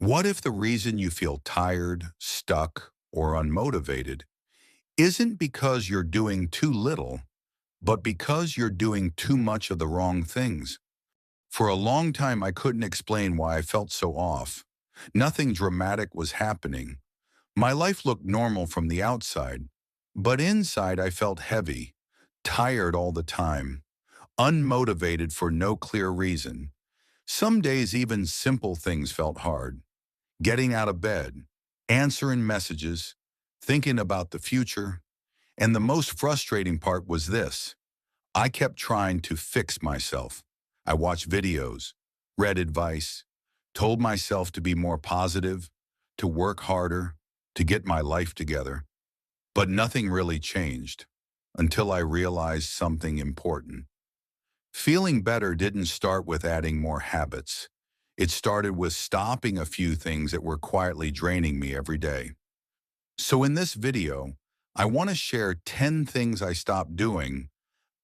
What if the reason you feel tired, stuck, or unmotivated isn't because you're doing too little, but because you're doing too much of the wrong things? For a long time, I couldn't explain why I felt so off. Nothing dramatic was happening. My life looked normal from the outside, but inside I felt heavy, tired all the time, unmotivated for no clear reason. Some days even simple things felt hard. Getting out of bed, answering messages, thinking about the future. And the most frustrating part was this. I kept trying to fix myself. I watched videos, read advice, told myself to be more positive, to work harder, to get my life together. But nothing really changed until I realized something important. Feeling better didn't start with adding more habits. It started with stopping a few things that were quietly draining me every day. So in this video, I want to share 10 things I stopped doing,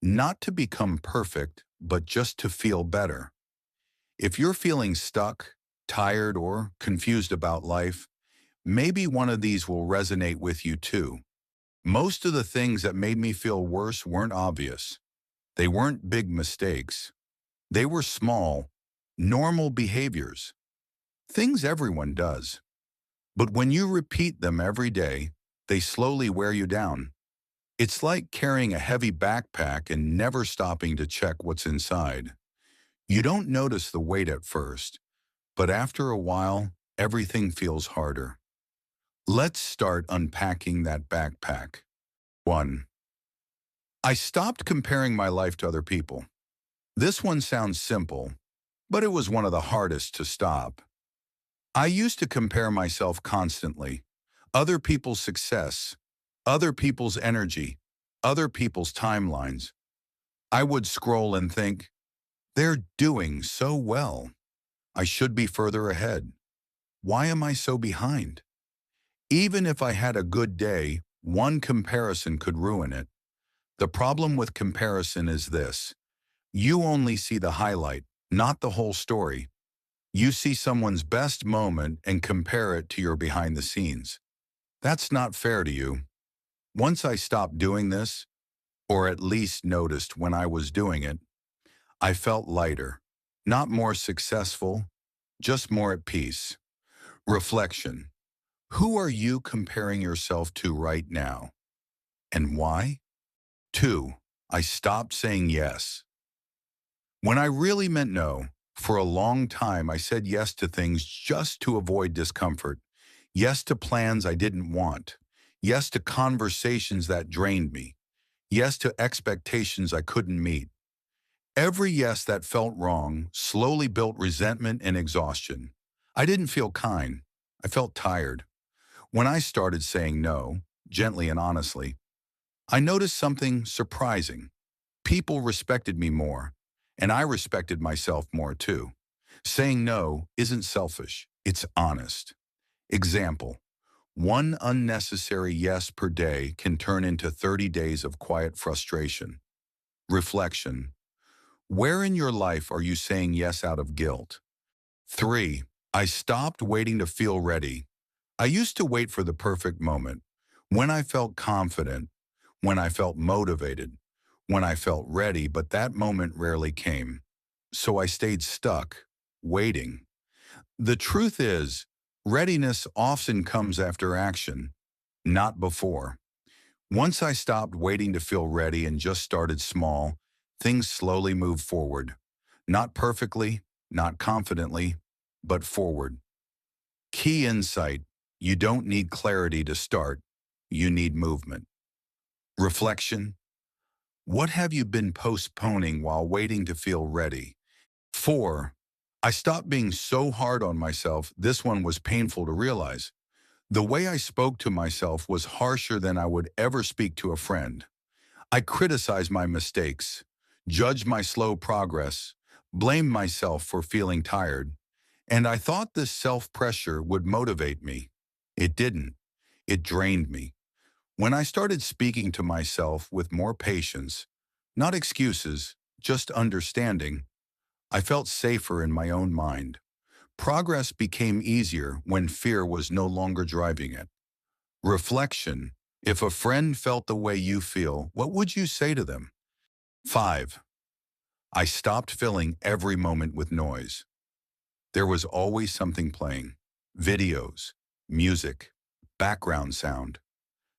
not to become perfect, but just to feel better. If you're feeling stuck, tired, or confused about life, maybe one of these will resonate with you too. Most of the things that made me feel worse weren't obvious. They weren't big mistakes. They were small, normal behaviors, things everyone does. But when you repeat them every day, they slowly wear you down. It's like carrying a heavy backpack and never stopping to check what's inside. You don't notice the weight at first, but after a while, everything feels harder. Let's start unpacking that backpack. 1. I stopped comparing my life to other people. This one sounds simple, but it was one of the hardest to stop. I used to compare myself constantly. Other people's success, other people's energy, other people's timelines. I would scroll and think, they're doing so well. I should be further ahead. Why am I so behind? Even if I had a good day, one comparison could ruin it. The problem with comparison is this. You only see the highlight, not the whole story. You see someone's best moment and compare it to your behind the scenes. That's not fair to you. Once I stopped doing this, or at least noticed when I was doing it, I felt lighter, not more successful, just more at peace. Reflection. Who are you comparing yourself to right now? And why? 2. I stopped saying yes. When I really meant no, for a long time I said yes to things just to avoid discomfort. Yes to plans I didn't want. Yes to conversations that drained me. Yes to expectations I couldn't meet. Every yes that felt wrong slowly built resentment and exhaustion. I didn't feel kind. I felt tired. When I started saying no, gently and honestly, I noticed something surprising. People respected me more, and I respected myself more too. Saying no isn't selfish, it's honest. Example. One unnecessary yes per day can turn into 30 days of quiet frustration. Reflection. Where in your life are you saying yes out of guilt? 3. I stopped waiting to feel ready. I used to wait for the perfect moment. When I felt confident, when I felt motivated, when I felt ready, but that moment rarely came. So I stayed stuck, waiting. The truth is, readiness often comes after action, not before. Once I stopped waiting to feel ready and just started small, things slowly moved forward. Not perfectly, not confidently, but forward. Key insight, you don't need clarity to start, you need movement. Reflection, what have you been postponing while waiting to feel ready? 4. I stopped being so hard on myself, this one was painful to realize. The way I spoke to myself was harsher than I would ever speak to a friend. I criticized my mistakes, judged my slow progress, blamed myself for feeling tired, and I thought this self-pressure would motivate me. It didn't. It drained me. When I started speaking to myself with more patience, not excuses, just understanding, I felt safer in my own mind. Progress became easier when fear was no longer driving it. Reflection. If a friend felt the way you feel, what would you say to them? 5. I stopped filling every moment with noise. There was always something playing. Videos, music, background sound.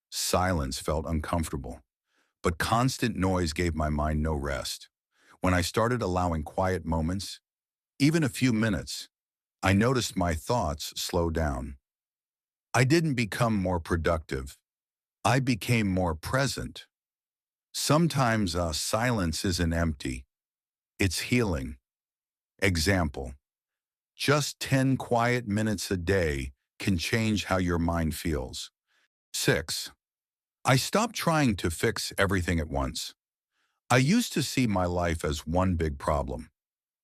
Silence felt uncomfortable, but constant noise gave my mind no rest. When I started allowing quiet moments, even a few minutes, I noticed my thoughts slow down. I didn't become more productive. I became more present. Sometimes silence isn't empty. It's healing. Example. Just 10 quiet minutes a day can change how your mind feels. 6. I stopped trying to fix everything at once. I used to see my life as one big problem.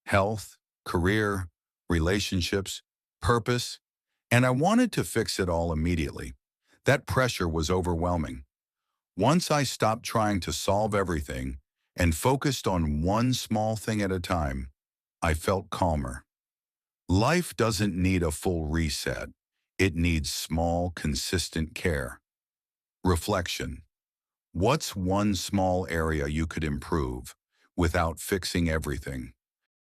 Health, career, relationships, purpose, and I wanted to fix it all immediately. That pressure was overwhelming. Once I stopped trying to solve everything and focused on one small thing at a time, I felt calmer. Life doesn't need a full reset. It needs small, consistent care. Reflection. What's one small area you could improve without fixing everything?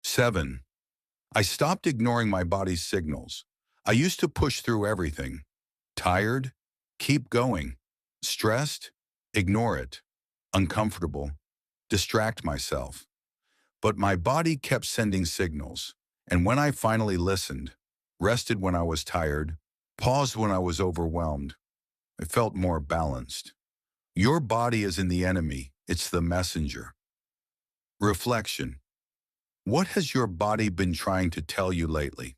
7. I stopped ignoring my body's signals. I used to push through everything. Tired? Keep going. Stressed? Ignore it. Uncomfortable? Distract myself. But my body kept sending signals, and when I finally listened, rested when I was tired, paused when I was overwhelmed, I felt more balanced. Your body isn't the enemy, it's the messenger. Reflection. What has your body been trying to tell you lately?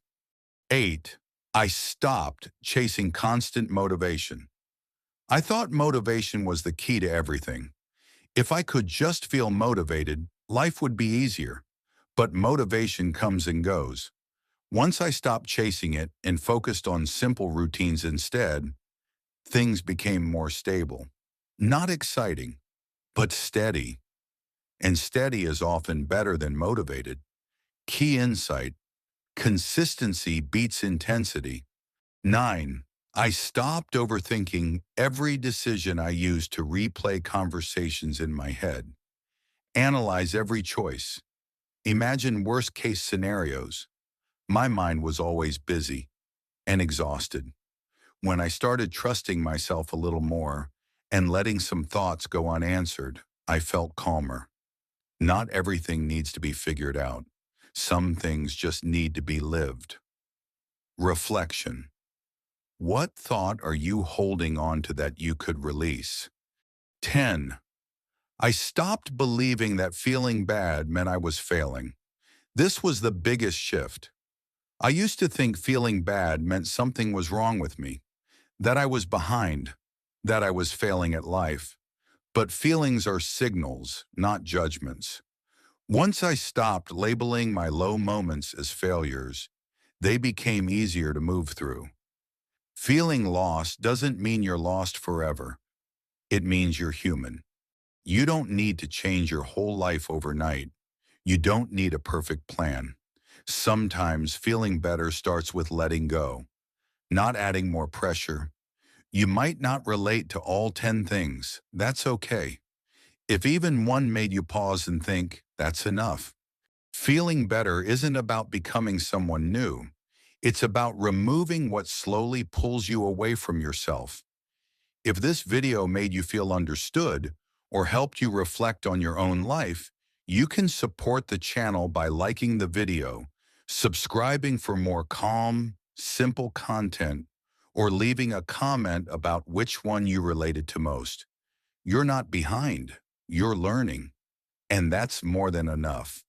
8. I stopped chasing constant motivation. I thought motivation was the key to everything. If I could just feel motivated, life would be easier. But motivation comes and goes. Once I stopped chasing it and focused on simple routines instead, things became more stable. Not exciting, but steady. And steady is often better than motivated. Key insight: consistency beats intensity. 9. I stopped overthinking every decision I used to replay conversations in my head. Analyze every choice. Imagine worst-case scenarios. My mind was always busy and exhausted. When I started trusting myself a little more and letting some thoughts go unanswered, I felt calmer. Not everything needs to be figured out. Some things just need to be lived. Reflection. What thought are you holding on to that you could release? 10. I stopped believing that feeling bad meant I was failing. This was the biggest shift. I used to think feeling bad meant something was wrong with me, that I was behind, that I was failing at life. But feelings are signals, not judgments. Once I stopped labeling my low moments as failures, they became easier to move through. Feeling lost doesn't mean you're lost forever. It means you're human. You don't need to change your whole life overnight. You don't need a perfect plan. Sometimes feeling better starts with letting go, not adding more pressure. You might not relate to all 10 things. That's okay. If even one made you pause and think, that's enough. Feeling better isn't about becoming someone new. It's about removing what slowly pulls you away from yourself. If this video made you feel understood or helped you reflect on your own life, you can support the channel by liking the video, subscribing for more calm, simple content, or leaving a comment about which one you related to most. You're not behind, you're learning, and that's more than enough.